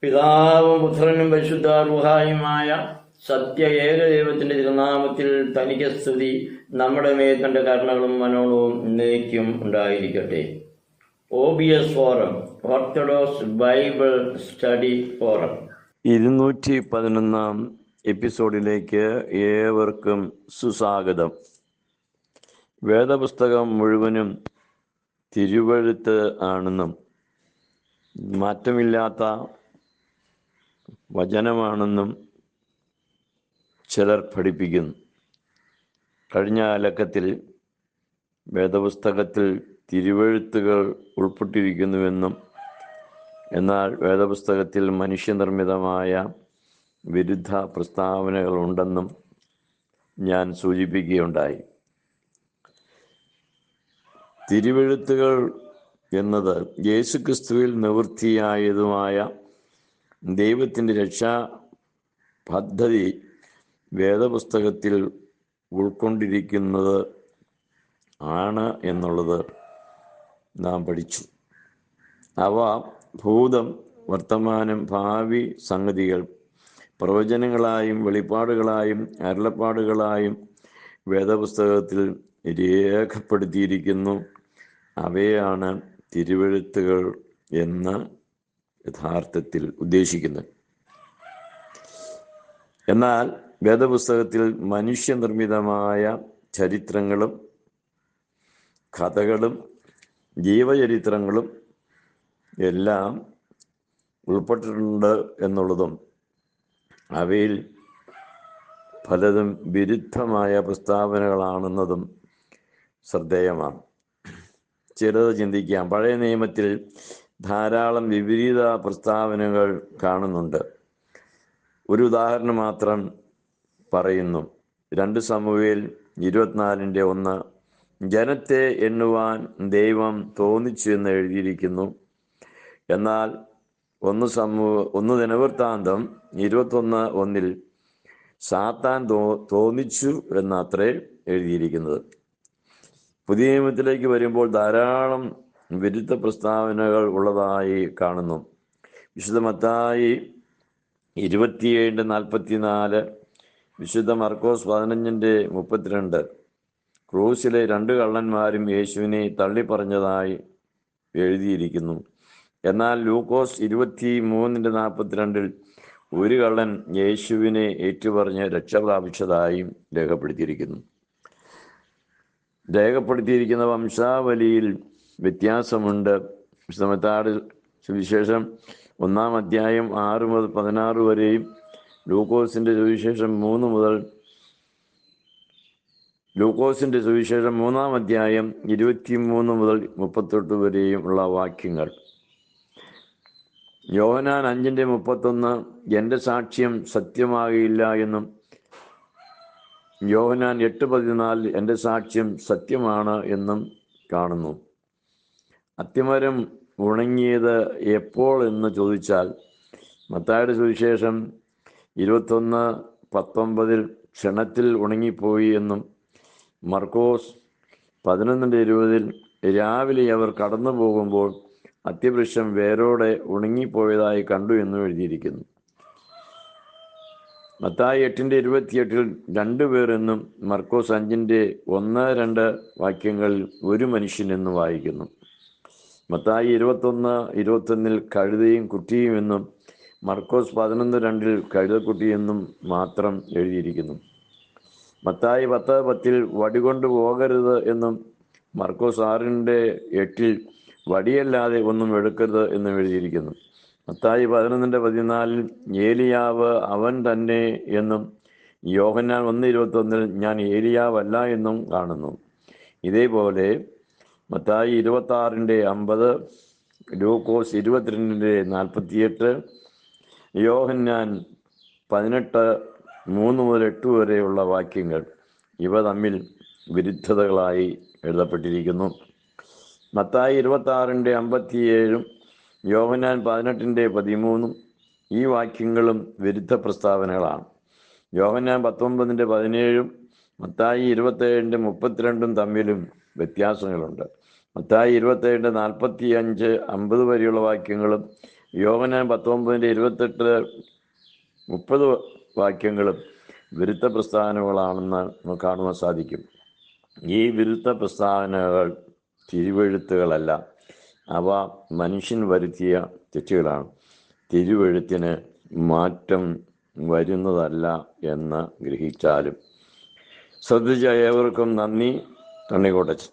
പിതാവും പുത്രനും പരിശുദ്ധ റൂഹായുമായ സത്യ ഏകദൈവത്തിന്റെ തിരുനാമത്തിൽ തനിക്ക് സ്തുതി. നമ്മുടെ മേൽ തന്റെ കരുണകളും മനോണവും എന്നേക്കും ഉണ്ടായിരിക്കട്ടെ. OBS forum, orthodox Bible study forum, 211 എപ്പിസോഡിലേക്ക് ഏവർക്കും സുസ്വാഗതം. വേദപുസ്തകം മുഴുവനും തിരുവെഴുത്ത് ആണെന്നും മാറ്റമില്ലാത്ത വചനമാണെന്നും ചിലർ പഠിപ്പിക്കുന്നു. കഴിഞ്ഞ ലക്കത്തിൽ വേദപുസ്തകത്തിൽ തിരുവെഴുത്തുകൾ ഉൾപ്പെട്ടിരിക്കുന്നുവെന്നും എന്നാൽ വേദപുസ്തകത്തിൽ മനുഷ്യനിർമ്മിതമായ വിരുദ്ധ പ്രസ്താവനകളുണ്ടെന്നും ഞാൻ സൂചിപ്പിക്കുകയുണ്ടായി. തിരുവെഴുത്തുകൾ എന്നത് യേശുക്രിസ്തുവിൽ നിവൃത്തിയായതുമായ ദൈവത്തിൻ്റെ രക്ഷാ പദ്ധതി വേദപുസ്തകത്തിൽ ഉൾക്കൊണ്ടിരിക്കുന്നത് ആണ് എന്നുള്ളത് നാം പഠിച്ചു. അവ ഭൂതം, വർത്തമാനം, ഭാവി സംഗതികൾ പ്രവചനങ്ങളായും വെളിപ്പാടുകളായും അരുളപ്പാടുകളായും വേദപുസ്തകത്തിൽ രേഖപ്പെടുത്തിയിരിക്കുന്നു. അവയാണ് തിരുവെഴുത്തുകൾ എന്ന് യഥാർത്ഥത്തിൽ ഉദ്ദേശിക്കുന്നത്. എന്നാൽ വേദപുസ്തകത്തിൽ മനുഷ്യനിർമ്മിതമായ ചരിത്രങ്ങളും കഥകളും ജീവചരിത്രങ്ങളും എല്ലാം ഉൾപ്പെട്ടിട്ടുണ്ട് എന്നുള്ളതും അവയിൽ പലതും വിരുദ്ധമായ പ്രസ്താവനകളാണെന്നതും ശ്രദ്ധേയമാണ്. ചിലത് ചിന്തിക്കാം. പഴയ നിയമത്തിൽ ധാരാളം വിപരീത പ്രസ്താവനകൾ കാണുന്നുണ്ട്. ഒരു ഉദാഹരണം മാത്രം പറയുന്നു. 2 സമൂവേൽ 24:1 ജനത്തെ എണ്ണുവാൻ ദൈവം തോന്നിച്ചു എന്ന് എഴുതിയിരിക്കുന്നു. എന്നാൽ 1 ദിനവൃത്താന്തം 21:1 സാത്താൻ തോന്നിച്ചു എന്നത്രേ എഴുതിയിരിക്കുന്നത്. പുതിയ നിയമത്തിലേക്ക് വരുമ്പോൾ ധാരാളം വിരുദ്ധ പ്രസ്താവനകൾ ഉള്ളതായി കാണുന്നു. വിശുദ്ധ മത്തായി 27:44, വിശുദ്ധ മർക്കോസ് 15:32 ക്രൂസിലെ 2 കള്ളന്മാരും യേശുവിനെ തള്ളിപ്പറഞ്ഞതായി എഴുതിയിരിക്കുന്നു. എന്നാൽ ലൂക്കോസ് 23:42 ഒരു കള്ളൻ യേശുവിനെ ഏറ്റുപറഞ്ഞ് രക്ഷ പ്രാപിച്ചതായും രേഖപ്പെടുത്തിയിരിക്കുന്ന വംശാവലിയിൽ വ്യത്യാസമുണ്ട്. വിശുദ്ധ മത്തായി സുവിശേഷം 1 അധ്യായം 6 മുതൽ 16 വരെയും ലൂക്കോസിന്റെ സുവിശേഷം 3 അധ്യായം 23 മുതൽ 38 വരെയും ഉള്ള വാക്യങ്ങൾ. യോഹന്നാൻ 5:31 എൻ്റെ സാക്ഷ്യം സത്യമാകില്ല എന്നും യോഹന്നാൻ 8:14 എൻ്റെ സാക്ഷ്യം സത്യമാണ് എന്നും കാണുന്നു. അത്തിമരം ഉണങ്ങിയത് എപ്പോൾ എന്ന് ചോദിച്ചാൽ മത്തായിയുടെ സുവിശേഷം 21:19 ക്ഷണത്തിൽ ഉണങ്ങിപ്പോയി എന്നും മർക്കോസ് 11:20 രാവിലെ അവർ കടന്നു പോകുമ്പോൾ അത്തിവൃക്ഷം വേരോടെ ഉണങ്ങിപ്പോയതായി കണ്ടു എന്നും എഴുതിയിരിക്കുന്നു. മത്തായി 8:28 2 പേർ എന്നും മർക്കോസ് 5:1-2 വാക്യങ്ങളിൽ ഒരു മനുഷ്യൻ എന്നും വായിക്കുന്നു. മത്തായി 21:21 കഴുതയും കുട്ടിയും എന്നും മർക്കോസ് 11:2 കഴുതക്കുട്ടി എന്നും മാത്രം എഴുതിയിരിക്കുന്നു. മത്തായി 10:10 വടികൊണ്ട് പോകരുത് എന്നും മർക്കോസ് 6:8 വടിയല്ലാതെ ഒന്നും എടുക്കരുത് എന്നും എഴുതിയിരിക്കുന്നു. മത്തായി 11:14 ഏലിയാവ് അവൻ തന്നെ എന്നും യോഹന്നാൻ 1:21 ഞാൻ ഏലിയാവല്ല എന്നും കാണുന്നു. ഇതേപോലെ മത്തായി 26:50 ലൂക്കോസ് 22:48 യോഹന്നാൻ 18:3-8 വരെയുള്ള വാക്യങ്ങൾ ഇവ തമ്മിൽ വിരുദ്ധതകളായി എഴുതപ്പെട്ടിരിക്കുന്നു. മത്തായി 26:57 യോഹന്നാൻ 18:13 ഈ വാക്യങ്ങളും വിരുദ്ധ പ്രസ്താവനകളാണ്. യോഹന്നാൻ 19:17 മത്തായി 27:32 തമ്മിലും വ്യത്യാസങ്ങളുണ്ട്. മത്തായി 27:45-50 വരെയുള്ള വാക്യങ്ങളും യോഹന്നാൻ 19:28-30 വാക്യങ്ങളും വിരുദ്ധ പ്രസ്താവനകളാണെന്ന് നമുക്ക് കാണുവാൻ സാധിക്കും. ഈ വിരുദ്ധ പ്രസ്താവനകൾ തിരുവെഴുത്തുകളല്ല, അവ മനുഷ്യൻ വരുത്തിയ തെറ്റുകളാണ്. തിരുവെഴുത്തിന് മാറ്റം വരുന്നതല്ല എന്ന് ഗ്രഹിച്ചാലും. ശ്രദ്ധിച്ച ഏവർക്കും നന്ദി. തണ്ണിക്കോട്ടച്ചൻ.